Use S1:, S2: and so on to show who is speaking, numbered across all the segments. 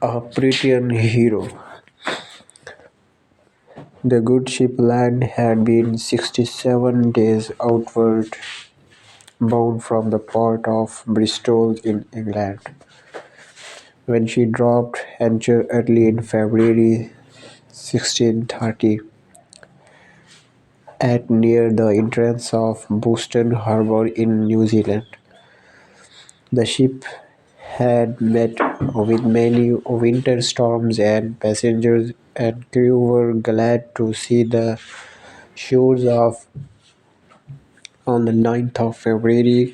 S1: A Purition hero, the good ship land had been 67 days outward bound from the port of Bristol in England, when she dropped anchor early in February 1630 at near the entrance of Boston Harbour in New Zealand. The ship had met with many winter storms, and passengers and crew were glad to see the shores of. On the 9th of February,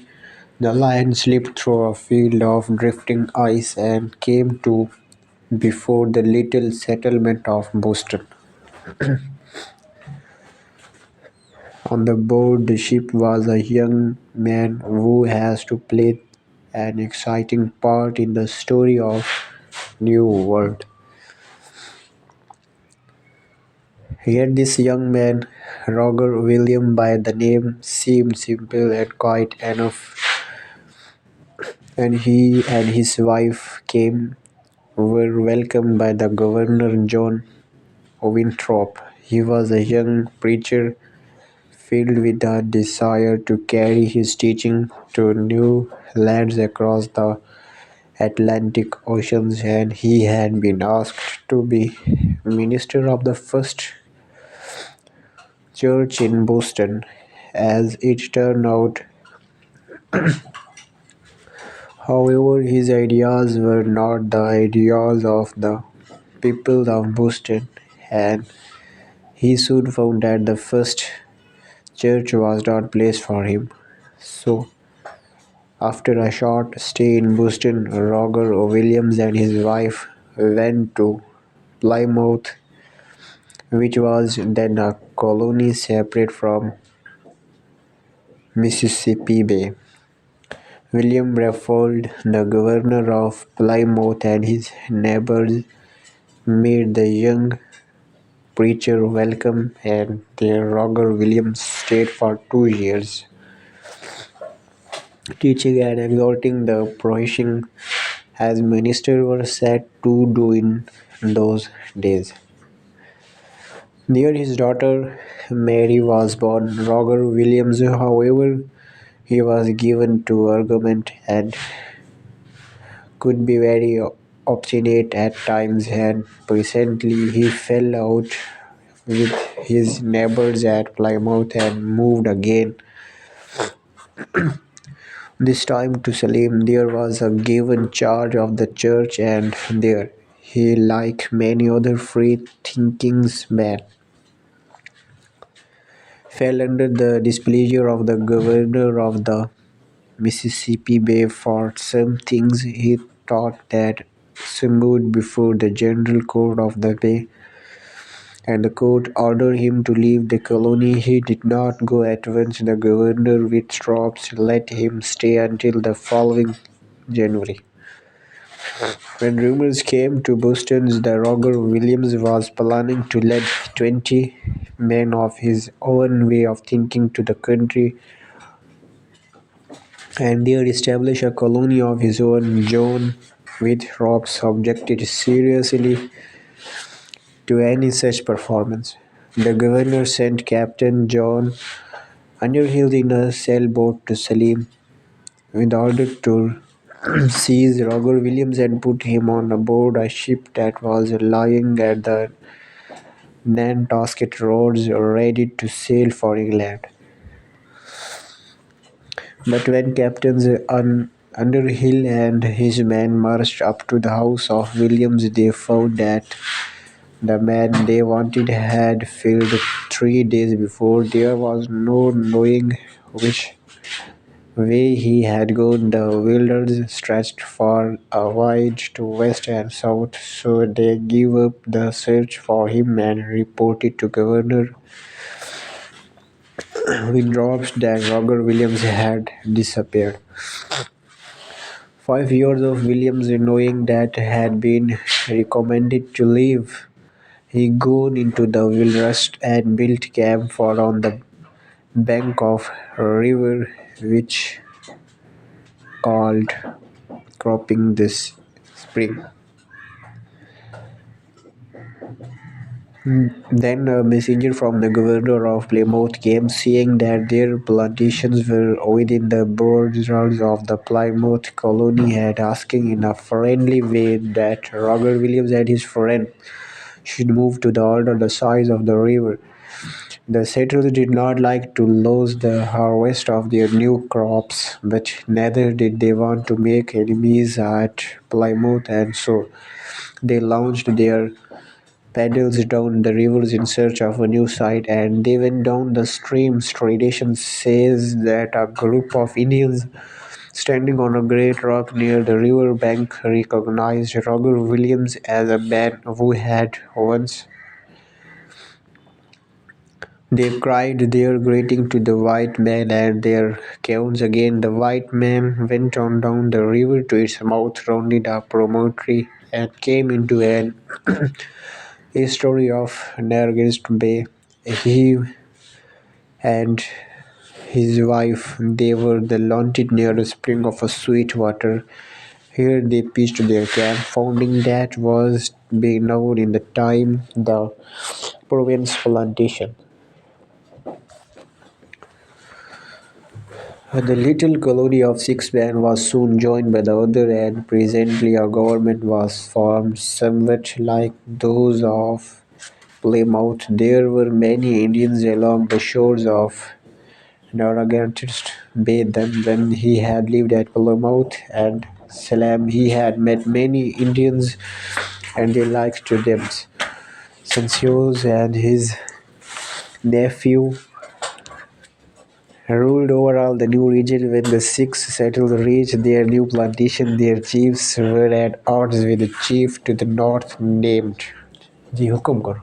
S1: the line slipped through a field of drifting ice and came to before the little settlement of Boston. On the board the ship was a young man who has to play an exciting part in the story of New World. Yet this young man, Roger William by the name, seemed simple and quiet enough, and he and his wife came were welcomed by the Governor John Winthrop. He was a young preacher filled with a desire to carry his teaching to new lands across the Atlantic Oceans, and he had been asked to be minister of the first church in Boston. As it turned out, however, his ideas were not the ideas of the people of Boston, and he soon found that the first church was not place for him. So, after a short stay in Boston, Roger Williams and his wife went to Plymouth, which was then a colony separate from Mississippi Bay. William Rafford, the governor of Plymouth, and his neighbors made the young preacher welcome, and there Roger Williams stayed for 2 years, teaching and exhorting the Puritan as ministers were said to do in those days. There his daughter Mary was born. Roger Williams, however, he was given to argument and could be very obstinate at times, and presently he fell out with his neighbors at Plymouth and moved again, this time to Salem. There was a given charge of the church, and there he, like many other free-thinking men, fell under the displeasure of the governor of the Mississippi Bay for some things he thought that submitted before the General Court of the Bay, and the court ordered him to leave the colony. He did not go at once. The governor with troops let him stay until the following January. When rumors came to Boston that Roger Williams was planning to lead 20 men of his own way of thinking to the country and there establish a colony of his own, John Winthrop objected seriously to any such performance. The governor sent Captain John Underhill in a sailboat to Salem with order to seize Roger Williams and put him on board a ship that was lying at the Nantasket roads ready to sail for England. But when Captains Underhill and his men marched up to the house of Williams, they found that the man they wanted had failed 3 days before. There was no knowing which way he had gone. The wilderness stretched far wide to west and south, so they gave up the search for him and reported to Governor Winthrop that Roger Williams had disappeared. 5 years of Williams, knowing that had been recommended to leave, he gone into the wilderness and built camp for on the bank of a river which called Cropping this spring. Then a messenger from the governor of Plymouth came, saying that their plantations were within the borders of the Plymouth colony, and asking in a friendly way that Roger Williams and his friend should move to the other side of the river. The settlers did not like to lose the harvest of their new crops, but neither did they want to make enemies at Plymouth, and so they launched their paddles down the rivers in search of a new site, and they went down the streams. Tradition says that a group of Indians standing on a great rock near the river bank recognized Roger Williams as a man who had once. They cried their greeting to the white man and their canoes again. The white man went on down the river to its mouth, rounded a promontory, and came into an estuary of Nargist Bay. He and his wife, they were the landed near a spring of a sweet water. Here they pitched their camp, founding that was being known in the time the Provence plantation. The little colony of six men was soon joined by the other, and presently a government was formed, somewhat like those of Plymouth. There were many Indians along the shores of Narragansett Bay. Then, when he had lived at Plymouth and Salem, he had met many Indians, and they liked to them. Censius and his nephew ruled over all the new region. When the six settlers reached their new plantation, their chiefs were at odds with the chief to the north named जी हुक्म करो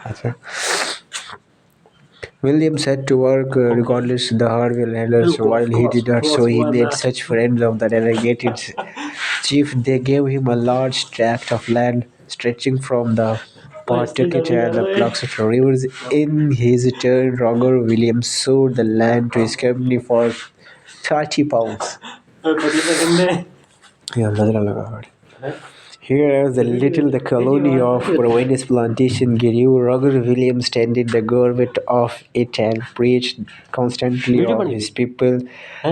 S1: अच्छा William set to work regardless the Harvey landers. While he did not so, he made such friends of the delegated chief. They gave him a large tract of land stretching from the Pawtucket and the Pluxet rivers. In his turn, Roger Williams sold the land to his company for £30. Yeah, here, as the little the colony of Providence Plantation grew, Roger Williams tended the government of it and preached constantly on his people.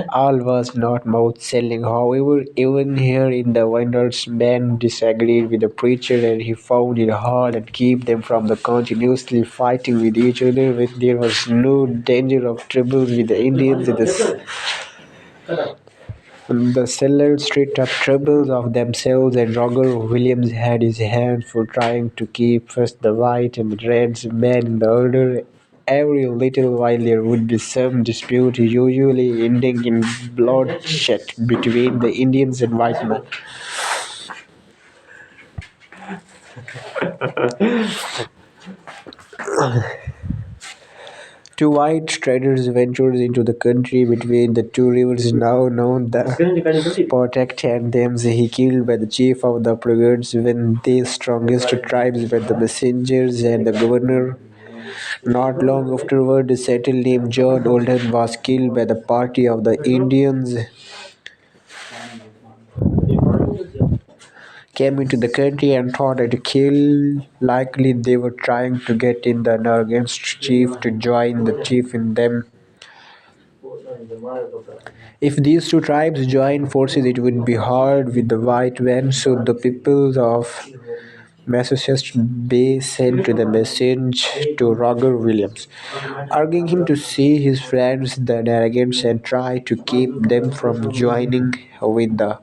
S1: All was not mouth selling. However, even here in the winters, men disagreed with the preacher, and he found it hard to keep them from the continuously fighting with each other. When there was no danger of troubles with the Indians, the sellers stirred up troubles of themselves, and Roger Williams had his hands full trying to keep first the white and the red men in the order. Every little while there would be some dispute, usually ending in bloodshed between the Indians and white men. Two white traders ventured into the country between the two rivers now known the Protect and Thames. He killed by the chief of the brigades when the strongest tribes were the messengers and the governor. Not long afterward, a settler named John Olden was killed by the party of the Indians came into the country and thought it kill. Likely they were trying to get in the against chief to join the chief in them. If these two tribes joined forces, it would be hard with the white men, so the people of Massachusetts Bay sent the message to Roger Williams, urging him to see his friends, the Narragansett, and try to keep them from joining with the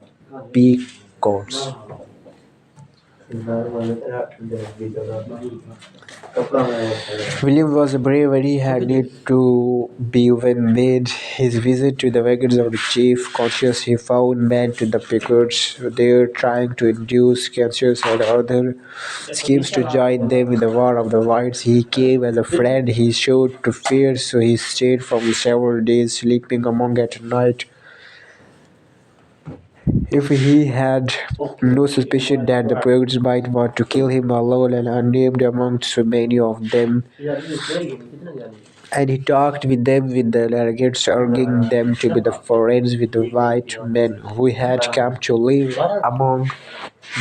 S1: Pequots. William was brave and he had need to be when made his visit to the wagons of the chief. Conscious he found men to the Pequots there trying to induce Cassius and other schemes to join them in the war of the whites. He came as a friend he showed to fear, so he stayed for several days, sleeping among at night. If he had no suspicion that the pirates might want to kill him alone and unnamed among so many of them, and he talked with them with the delegates, urging them to be the friends with the white men who had come to live among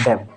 S1: them.